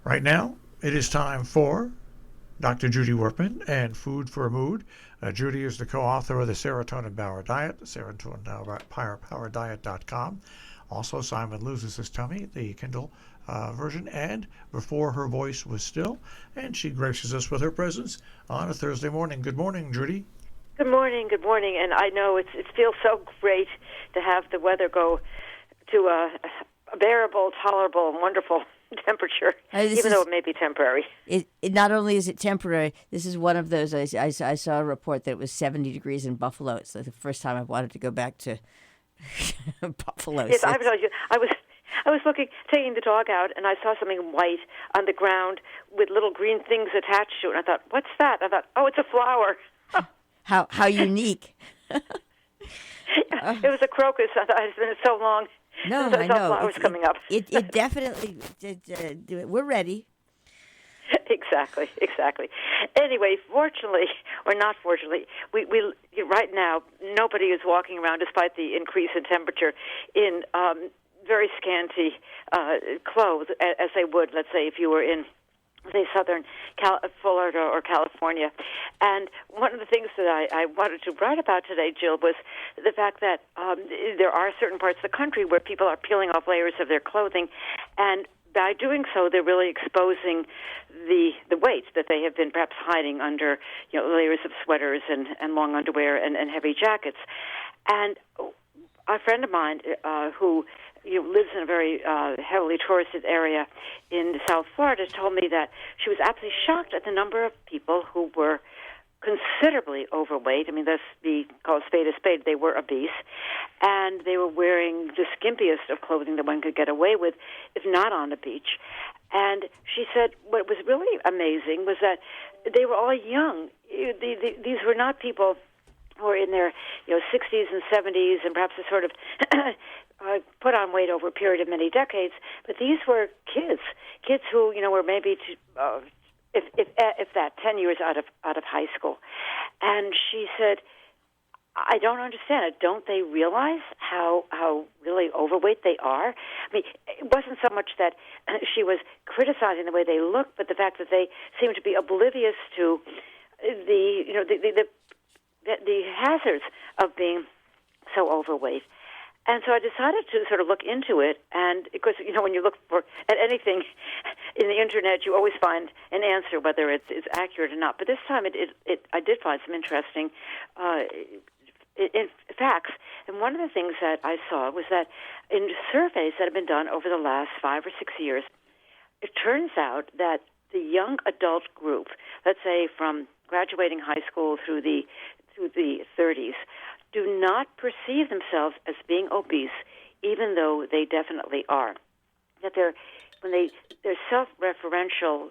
Right now, it is time for Dr. Judy Wurtman and Food for a Mood. Judy is the co-author of the Serotonin Power Diet, serotoninpowerdiet.com. Also, Simon Loses His Tummy, the Kindle version, and Before Her Voice Was Still. And she graces us with her presence on a Thursday morning. Good morning, Judy. Good morning, and I know it feels so great to have the weather go to a bearable, tolerable, and wonderful temperature, even though it may be temporary. Not only is it temporary, this is one of those, I saw a report that it was 70 degrees in Buffalo. It's the first time I've wanted to go back to Buffalo. Yes, I was taking the dog out, and I saw something white on the ground with little green things attached to it, and I thought, what's that? I thought, oh, it's a flower. How unique. It was a crocus. I thought it's been so long. No, I know. Flowers coming up. It definitely. We're ready. Exactly. Anyway, fortunately or not fortunately, we right now nobody is walking around, despite the increase in temperature, in very scanty clothes, as they would, let's say, if you were in, say, southern Florida or California. And one of the things that I wanted to write about today, Jill, was the fact that there are certain parts of the country where people are peeling off layers of their clothing, and by doing so, they're really exposing the weight that they have been perhaps hiding under, layers of sweaters and long underwear and heavy jackets. And a friend of mine who lives in a very heavily touristed area in South Florida told me that she was absolutely shocked at the number of people who were considerably overweight. I mean, let's call a spade a spade. They were obese, and they were wearing the skimpiest of clothing that one could get away with, if not on the beach. And she said what was really amazing was that they were all young. These were not people who were in their 60s and 70s and perhaps a sort of put on weight over a period of many decades, but these were kids who were maybe if that 10 years out of high school. And she said, I don't understand it. Don't they realize how really overweight they are? I mean, it wasn't so much that she was criticizing the way they looked, but the fact that they seemed to be oblivious to the hazards of being so overweight. And so I decided to sort of look into it, and because, when you look at anything in the Internet, you always find an answer, whether it's accurate or not. But this time I did find some interesting facts. And one of the things that I saw was that in surveys that have been done over the last 5 or 6 years, it turns out that the young adult group, let's say from graduating high school through the 30s, do not perceive themselves as being obese, even though they definitely are. That their self-referential,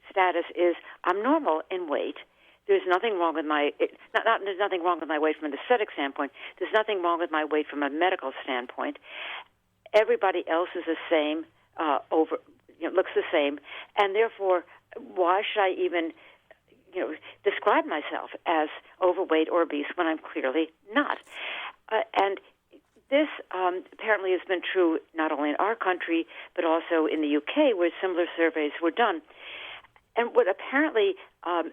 status is, I'm normal in weight. There's nothing wrong with there's nothing wrong with my weight from an aesthetic standpoint. There's nothing wrong with my weight from a medical standpoint. Everybody else is the same, looks the same, and therefore, why should I even describe myself as overweight or obese when I'm clearly not? And this apparently has been true not only in our country, but also in the UK, where similar surveys were done. And what apparently the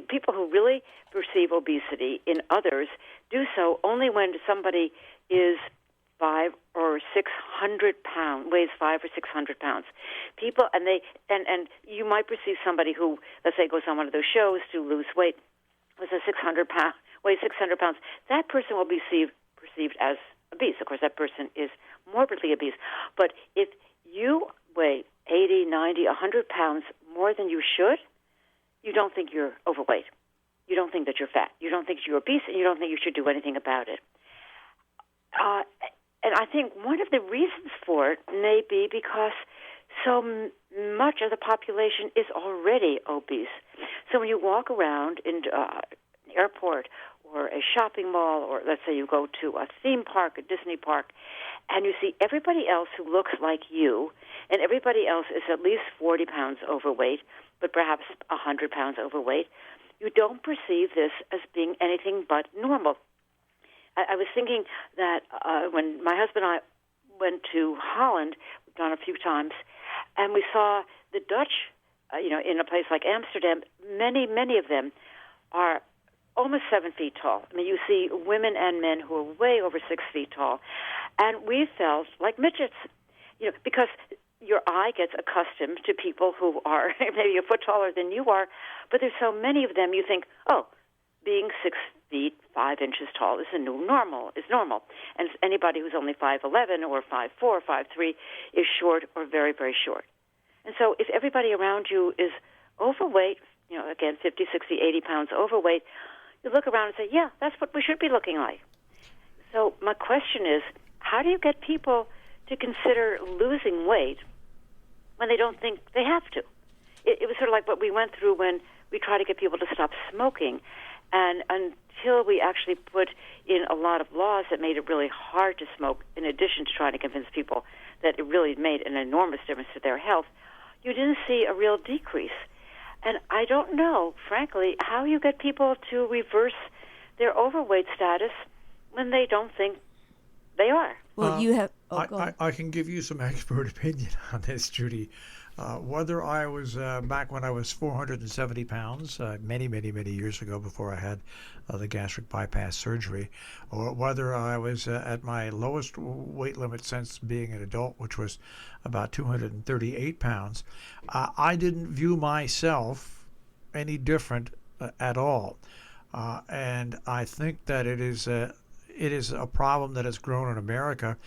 people who really perceive obesity in others do so only when somebody is 5 or 600 pounds, weighs 5 or 600 pounds. People, and you might perceive somebody who, let's say, goes on one of those shows to lose weight, weighs 600 pounds. That person will be perceived as obese. Of course, that person is morbidly obese. But if you weigh 80, 90, 100 pounds more than you should, you don't think you're overweight. You don't think that you're fat. You don't think you're obese, and you don't think you should do anything about it. And I think one of the reasons for it may be because so much of the population is already obese. So when you walk around in an airport or a shopping mall, or let's say you go to a theme park, a Disney park, and you see everybody else who looks like you, and everybody else is at least 40 pounds overweight, but perhaps 100 pounds overweight, you don't perceive this as being anything but normal. I was thinking that when my husband and I went to Holland, we've gone a few times, And we saw the Dutch, in a place like Amsterdam, many of them are almost 7 feet tall. I mean, you see women and men who are way over 6 feet tall. And we felt like midgets, because your eye gets accustomed to people who are maybe a foot taller than you are, but there's so many of them, you think, oh, being 6 feet 5 inches tall is normal. And anybody who's only 5'11" or 5'4", 5'3" is short or very, very short. And so if everybody around you is overweight, again, 50, 60, 80 pounds overweight, you look around and say, yeah, that's what we should be looking like. So my question is, how do you get people to consider losing weight when they don't think they have to? It was sort of like what we went through when we tried to get people to stop smoking. And until we actually put in a lot of laws that made it really hard to smoke, in addition to trying to convince people that it really made an enormous difference to their health, you didn't see a real decrease. And I don't know, frankly, how you get people to reverse their overweight status when they don't think they are. Well, you have... I can give you some expert opinion on this, Judy. Whether I was back when I was 470 pounds, many years ago before I had the gastric bypass surgery, or whether I was at my lowest weight limit since being an adult, which was about 238 pounds, I didn't view myself any different at all. And I think that it is a problem that has grown in America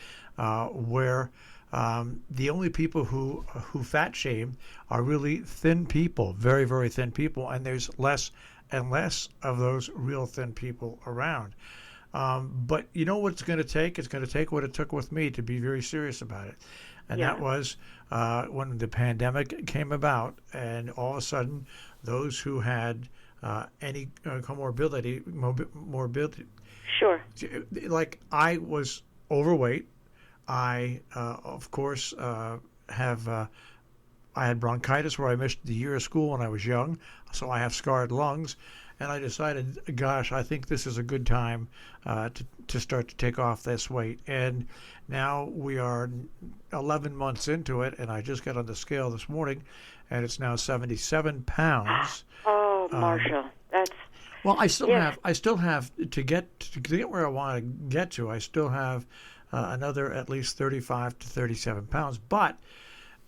where the only people who fat shame are really thin people, very, very thin people, and there's less and less of those real thin people around. But you know what it's going to take? It's going to take what it took with me to be very serious about it. And that was when the pandemic came about, and all of a sudden, those who had any morbidity, Sure. like I was overweight. I, of course, I had bronchitis where I missed the year of school when I was young, so I have scarred lungs. And I decided, gosh, I think this is a good time to start to take off this weight. And now we are 11 months into it, and I just got on the scale this morning, and it's now 77 pounds. Oh, Marshall, that's... Well, I still have to get where I want to get to. I still have another at least 35 to 37 pounds, but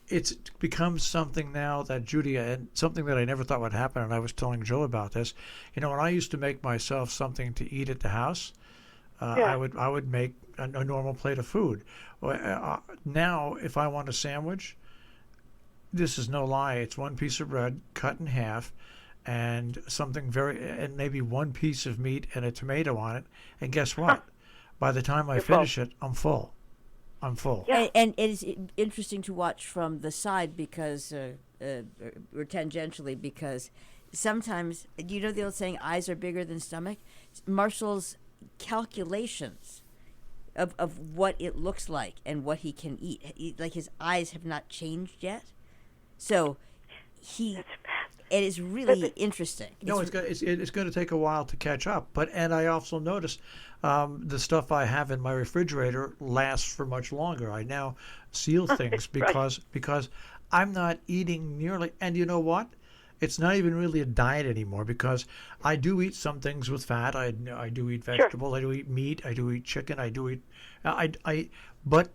it's become something now that Judy, and something that I never thought would happen, and I was telling Joe about this. When I used to make myself something to eat at the house, I would make a normal plate of food. Now, if I want a sandwich, this is no lie. It's one piece of bread cut in half, and and maybe one piece of meat and a tomato on it. And guess what? By the time I finish it, I'm full. Yeah. And it is interesting to watch from the side because, or tangentially, because sometimes, the old saying, eyes are bigger than stomach? Marshall's calculations of what it looks like and what he can eat, like his eyes have not changed yet. So it is really interesting. No, it's going to take a while to catch up. And I also noticed the stuff I have in my refrigerator lasts for much longer. I now seal things because I'm not eating nearly. And you know what? It's not even really a diet anymore because I do eat some things with fat. I do eat vegetables. Sure. I do eat meat. I do eat chicken. I do eat. But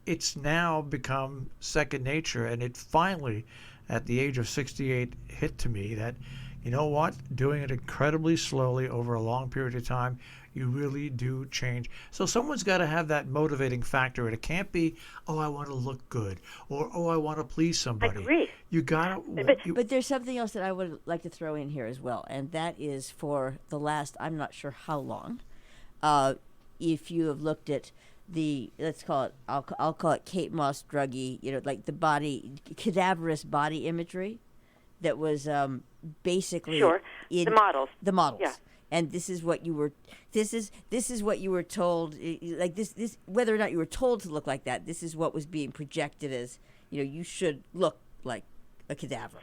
it's now become second nature, and it finally, at the age of 68, hit to me that, you know what, doing it incredibly slowly over a long period of time, you really do change. So someone's got to have that motivating factor, and it can't be, oh, I want to look good, or oh, I want to please somebody. I agree. You got to. But there's something else that I would like to throw in here as well, and that is for the last, I'm not sure how long, if you have looked at let's call it, I'll call it Kate Moss druggy, like the cadaverous body imagery that was basically in the models. Yeah. And this is what you were told, like this whether or not you were told to look like that, this is what was being projected as, you should look like a cadaver.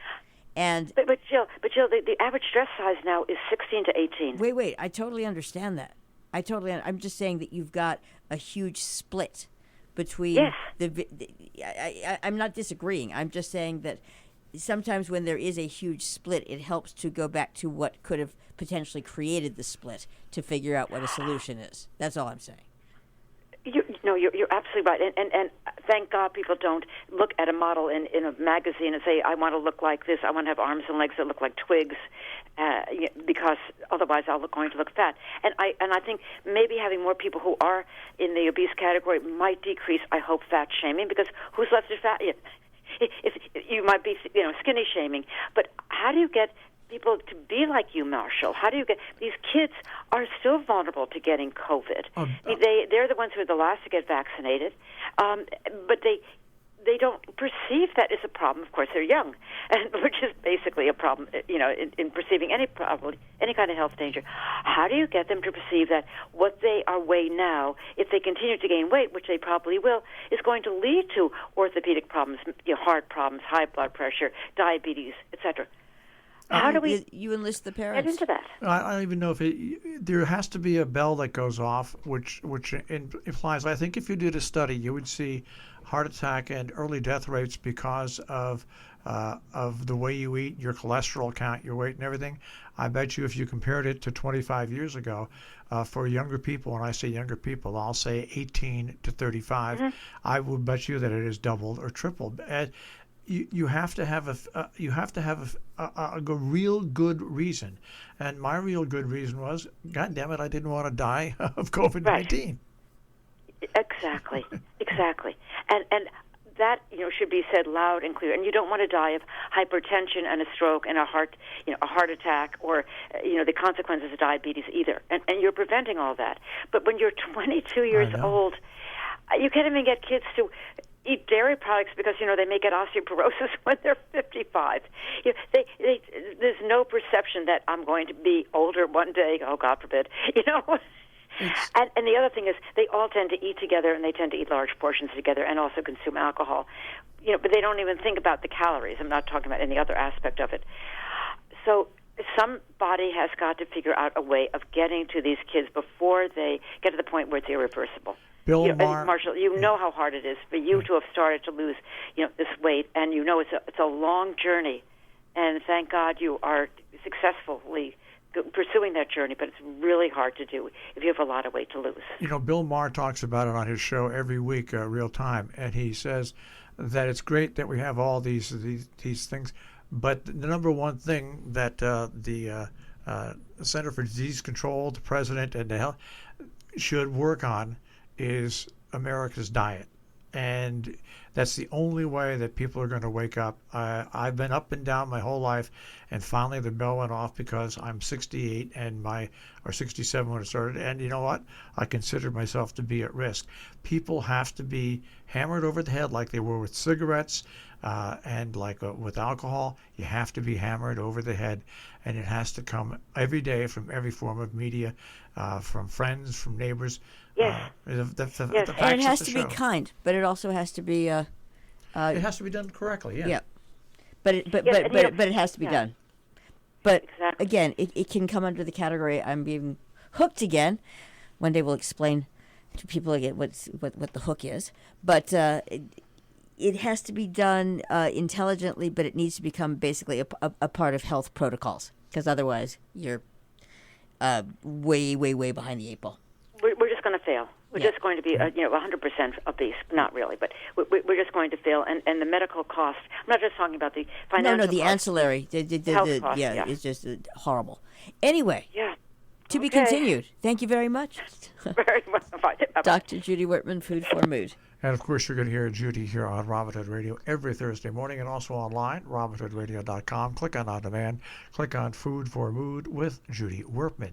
And but Jill, the average dress size now is 16 to 18. Wait, I totally understand that. I'm just saying that you've got a huge split between Yes. I'm not disagreeing. I'm just saying that sometimes when there is a huge split, it helps to go back to what could have potentially created the split to figure out what a solution is. That's all I'm saying. You're absolutely right, and thank God people don't look at a model in a magazine and say, I want to look like this, I want to have arms and legs that look like twigs, because otherwise going to look fat. And I think maybe having more people who are in the obese category might decrease, I hope, fat shaming, because who's left is fat? If you might be, skinny shaming, but how do you get people to be like you, Marshall? How do you get these kids are still vulnerable to getting COVID? They're the ones who are the last to get vaccinated, but they don't perceive that as a problem. Of course, they're young, which is basically a problem, in perceiving any problem, any kind of health danger. How do you get them to perceive that what they are weighing now, if they continue to gain weight, which they probably will, is going to lead to orthopedic problems, heart problems, high blood pressure, diabetes, etc.? How do we you enlist the parents get into that? I don't even know if there has to be a bell that goes off, which implies. I think if you did a study, you would see heart attack and early death rates because of the way you eat, your cholesterol count, your weight, and everything. I bet you if you compared it to 25 years ago, for younger people, when I say younger people, I'll say 18 to 35, I would bet you that it is doubled or tripled. You have to have a real good reason, and my real good reason was, God damn it, I didn't want to die of COVID-19. Right. Exactly, and that should be said loud and clear. And you don't want to die of hypertension and a stroke and a heart attack, or the consequences of diabetes either. And you're preventing all that. But when you're 22 years old, you can't even get kids to eat dairy products because they may get osteoporosis when they're 55. There's no perception that I'm going to be older one day. Oh, God forbid. And the other thing is they all tend to eat together, and they tend to eat large portions together, and also consume alcohol. But they don't even think about the calories. I'm not talking about any other aspect of it. So somebody has got to figure out a way of getting to these kids before they get to the point where it's irreversible. Bill Marshall, know how hard it is for you to have started to lose, this weight, and it's a long journey, and thank God you are successfully pursuing that journey, but it's really hard to do if you have a lot of weight to lose. Bill Maher talks about it on his show every week, Real Time, and he says that it's great that we have all these things, but the number one thing that the Center for Disease Control, the president, and the health should work on is America's diet. And that's the only way that people are going to wake up. I've been up and down my whole life, and finally the bell went off because I'm 68 or 67 when it started. And you know what? I considered myself to be at risk. People have to be hammered over the head like they were with cigarettes and like with alcohol. You have to be hammered over the head, and it has to come every day from every form of media, from friends, from neighbors. Yes. Yes. And it has to be kind, but it also has to be. It has to be done correctly. Yeah. Yeah. But it has to be done. But exactly. Again, it can come under the category I'm being hooked again. One day we'll explain to people again what the hook is. But it has to be done intelligently, but it needs to become basically a part of health protocols, because otherwise you're way, way, way behind the eight ball. We're just going to fail. We're just going to be 100% obese. Not really, but we're just going to fail. And the medical cost, I'm not just talking about the financial No, the cost. Ancillary. Health cost, It's just horrible. Anyway, to be Okay. continued. Thank you very much. Very much. Bye-bye. Dr. Judy Wurtman, Food for Mood. And, of course, you're going to hear Judy here on Robin Hood Radio every Thursday morning, and also online, robinhoodradio.com. Click on demand. Click on Food for Mood with Judy Wurtman.